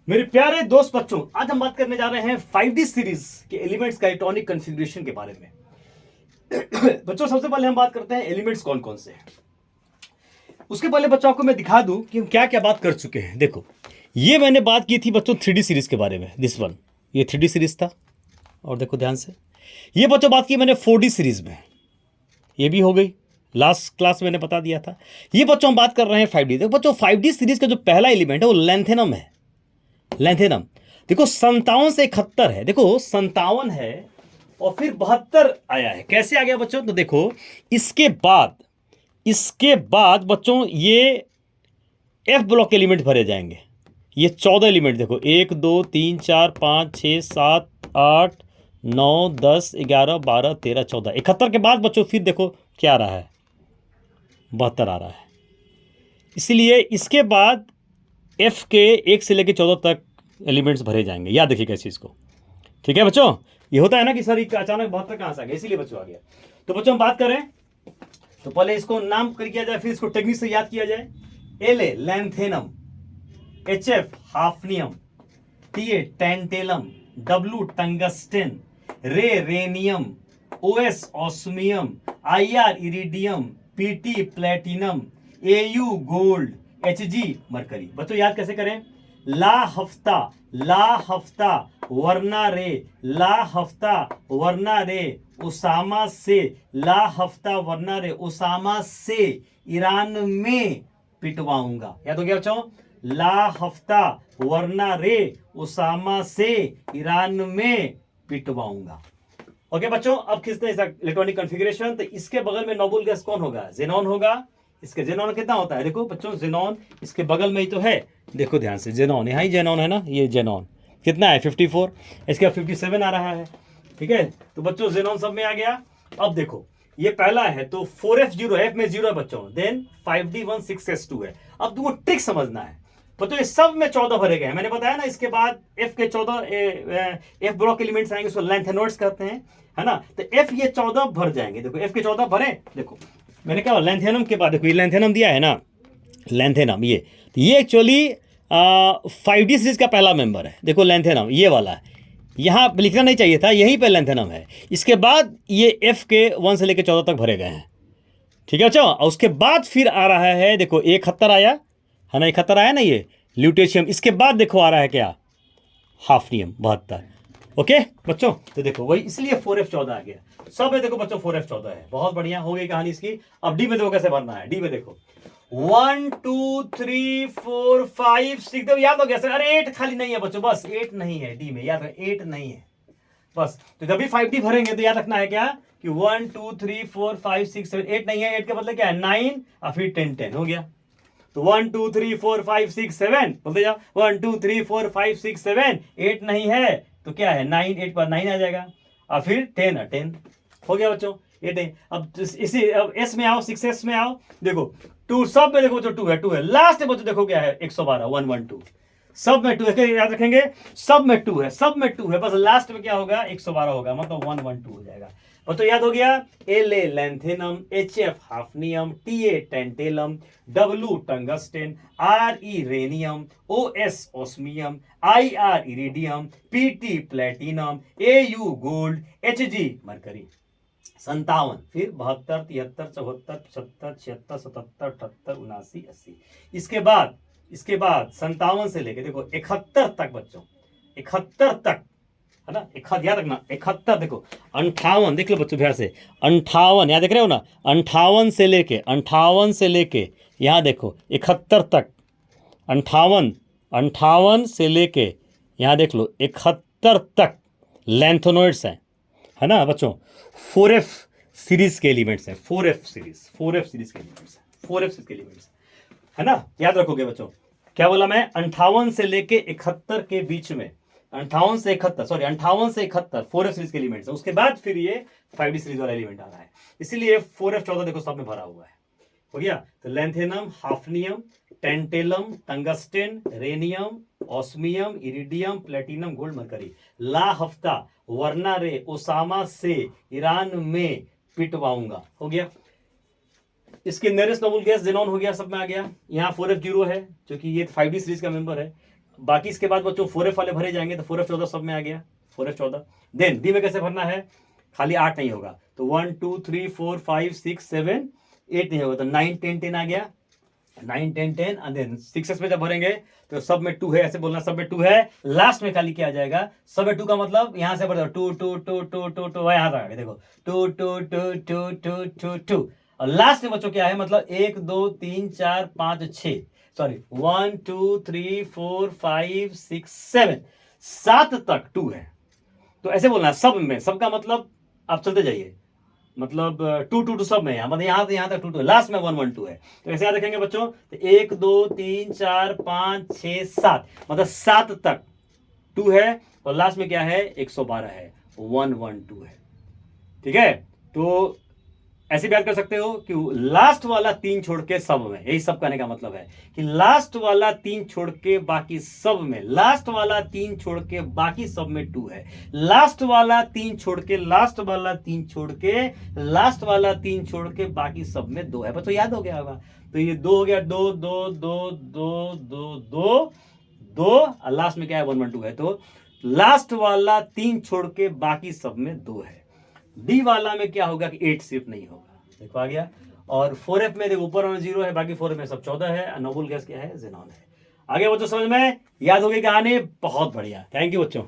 मेरे प्यारे दोस्त बच्चों, आज हम बात करने जा रहे हैं 5D सीरीज के एलिमेंट्स का इलेक्ट्रॉनिक कॉन्फ़िगरेशन के बारे में। बच्चों, सबसे पहले हम बात करते हैं एलिमेंट्स कौन कौन से हैं। उसके पहले बच्चों आपको मैं दिखा दूं कि हम क्या क्या बात कर चुके हैं। देखो, ये मैंने बात की थी बच्चों 3D सीरीज के बारे में, दिस वन, ये 3D सीरीज था। और देखो ध्यान से, ये बच्चों बात की मैंने 4D सीरीज में, ये भी हो गई, लास्ट क्लास में मैंने बता दिया था। ये बच्चों हम बात कर रहे हैं 5D। देखो बच्चों, 5D सीरीज का जो पहला एलिमेंट है वो लेंथेनम है। लेंथेनम देखो 57 से 71 है। देखो 57 है और फिर 72 आया है। कैसे आ गया बच्चों? तो देखो, इसके बाद बच्चों ये एफ ब्लॉक एलिमेंट भरे जाएंगे। ये 14 एलिमेंट देखो, 1 2 3 4 5 6 7 8 9 10 11 12 13 14, 71 के बाद बच्चों फिर देखो क्या आ रहा है, 72 आ रहा है। इसलिए इसके बाद एफ के 1 से लेकर 14 तक एलिमेंट्स भरे जाएंगे। याद देखिए कैसे इसको, ठीक है बच्चों। ये होता है ना कि सर अचानक 72 कहां से आ गया, इसीलिए बच्चों आ गया। तो बच्चों हम बात करें तो पहले इसको नाम कर किया जाए, फिर इसको टेक्निक से याद किया जाए। L A lanthanum, H F hafnium, T A tantalum, W tungsten, Re rhenium, O S osmium, I R iridium, P T platinum, A U gold, H G mercury. बच्चों याद कैसे करें? ला हफ्ता वरना रे, ला हफ्ता वरना रे उसामा से, ला हफ्ता वरना रे उसामा से ईरान में पिटवाऊंगा। याद हो गया बच्चों? ला हफ्ता वरना रे उसामा से ईरान में पिटवाऊंगा। ओके बच्चों, अब खींचते हैं इलेक्ट्रॉनिक कॉन्फ़िगरेशन। तो इसके बगल में नोबल गैस कौन होगा? जेनॉन होगा। इसके जेनॉन कितना होता है? देखो बच्चों, जेनॉन इसके बगल में ही तो है। देखो ध्यान से, जेनॉन यहाँ ही जेनॉन है ना, ये जेनॉन कितना है? 54। इसका 57 आ रहा है, ठीक है। तो बच्चों जेनॉन सब में आ गया। अब देखो, ये पहला है तो 4f0, एफ में 0 है बच्चों, देन 5d16s2 है। अब तुमको ट्रिक समझना है। तो ये सब में 14 भरे गए हैं, मैंने बताया ना। इसके बाद एफ के 14 एफ ब्लॉक एलिमेंट्स आएंगे, उसको लेंथेनोइड्स कहते हैं, है ना। तो एफ ये 14 भर जाएंगे। देखो एफ के 14 भरे। देखो मैंने कहा लेंथेनम के बाद, देखो ये लेंथेनम दिया है ना, लेंथेनम ये एक्चुअली 5D सीरीज का पहला मेंबर है। देखो लेंथेनम ये वाला है, यहाँ लिखना नहीं चाहिए था, यहीं पे लेंथेनम है। इसके बाद ये एफ के 1 से लेकर 14 तक भरे गए हैं, ठीक है बच्चों। और उसके बाद फिर आ रहा है, देखो 71 आया है ना, 71 आया ना ये ल्यूटेशियम। इसके बाद देखो आ रहा है क्या? हाफनियम 72। ओके बच्चों, तो देखो वही, इसलिए 4f14 आ गया। सब में देखो बच्चों 4f14 है। बहुत बढ़िया हो गई कहानी इसकी। अब डी में देखो कैसे भरना है। डी में देखो 1 2 3 4 5 6, देखो याद हो गया सर। अरे 8 खाली नहीं है बच्चों, बस 8 नहीं है डी में, याद रख 8 नहीं है बस। तो जब भी 5D भरेंगे तो याद रखना है क्या कि 1 2 3 4 5 6 7 8 नहीं है। 8 के बदले क्या है? 9 और फिर 10 10 हो गया। तो 1 2 3 4 5 6 7 बोलते जाओ, 1 2 3 4 5 6 7। 8 नहीं है तो क्या है? 9, 8 पर 9 आ जाएगा और फिर 10 और 10 हो गया बच्चों। 8 है। अब इसी, अब एस में आओ, 6s में आओ। देखो 2 सब में देखो, जो 2 है 2 है। लास्ट में बच्चों देखो क्या है? 112, 112 सब में 2 है। याद रखेंगे सब में 2 है, सब में 2 है, बस लास्ट में क्या होगा? 112 होगा, मतलब 112 हो जाएगा। और तो याद हो गया, L A lanthanum, H F hafnium, T A tantalum, W tungsten, R E rhenium, O S osmium, I R iridium, P T platinum, A U gold, H G mercury. 57, फिर 72 73 74 75 76 77 78 79 80। इसके बाद 57 से लेके देखो 71 तक बच्चों, 71 तक है ना। याद रखना 71। देखो 58 देख लो बच्चों ध्यान से, 58 यहाँ देख रहे हो ना, 58 से लेके यहाँ देखो 71 तक। 58 से लेके यहाँ देख लो 71 तक लेंथोनोइड्स हैं, है ना बच्चों। 4f सीरीज के एलिमेंट्स हैं, 4f सीरीज के एलिमेंट्स हैं, 4f सीरीज के एलिमेंट्स, है ना। याद रखोगे बच्चों, क्या बोला मैं? 58 से लेके 71 के बीच में, 58 से 71 4f सीरीज के एलिमेंट्स है। उसके बाद फिर ये 5D सीरीज वाला एलिमेंट आ रहा है, इसीलिए 4f14 देखो सब में भरा हुआ है। हो गया। तो lanthanum, hafnium, tantalum, tungsten, rhenium, osmium, iridium, platinum, gold, mercury. ला हफ्ता वरना रे ओसामा से ईरान में पिटवाऊंगा। हो गया। इसके नियरेस्ट नोबल गैस जेनॉन हो गया, सब में आ गया। यहाँ 4f0 है, क्योंकि ये 5D सीरीज का मेंबर है। बाकी इसके बाद बच्चों 4F वाले भरे जाएंगे, तो 4F 14 सब में आ गया, 4F 14। देन डी में कैसे भरना है, खाली 8 नहीं होगा तो 1 2 3 4 5 6 7 8 नहीं होगा तो 9 10 10 आ गया, 9 10 10 एंड देन 6s में जब भरेंगे तो सब में 2 है, ऐसे बोलना सब में 2 है, लास्ट में खाली क्या आ जाएगा, सब में 2 का मतलब यहां से भर दो 2 2 2 2 2 2 यहां तक आ गया, देखो 2 2 2 2 2 2 2 और लास्ट में बच्चों क्या है, मतलब 1 2 3 4 5 6 सॉरी 1 2 3 4 5 6 7 7 तक 2 है, तो ऐसे बोलना है सब में, सबका मतलब आप चलते जाइए, मतलब 2 2 2 सब में, मतलब यहां से यहां तक 2 2, लास्ट में 1 1 2 है, तो ऐसे याद रखेंगे बच्चों, तो 1 2 3 4 5 6 7 मतलब 7 तक 2 है और लास्ट में क्या है 112 है, 1 1 2 है। ठीक है, तो ऐसे भी याद कर सकते हो कि लास्ट वाला 3 छोड़ के सब में, यही सब कहने का मतलब है कि लास्ट वाला 3 छोड़ के बाकी सब में, लास्ट वाला 3 छोड़ के बाकी सब में 2 है, लास्ट वाला 3 छोड़ के, लास्ट वाला 3 छोड़ के, लास्ट वाला 3 छोड़ के बाकी सब में 2 है, बस तो याद हो गया होगा, तो ये 2 हो गया, 2 2 2 2 2 2 2 और लास्ट में क्या है 1 1 2 है, तो लास्ट वाला 3 छोड़ के बाकी सब में 2 है। डी वाला में क्या होगा कि 8 सिर्फ नहीं होगा, देखो आ गया, और 4F में देखो ऊपर में 0 है, बाकी 4F में सब 14 है, नोबल गैस क्या है, जेनॉन है। आगे बच्चों समझ में याद होगी कहानी, बहुत बढ़िया, थैंक यू बच्चों।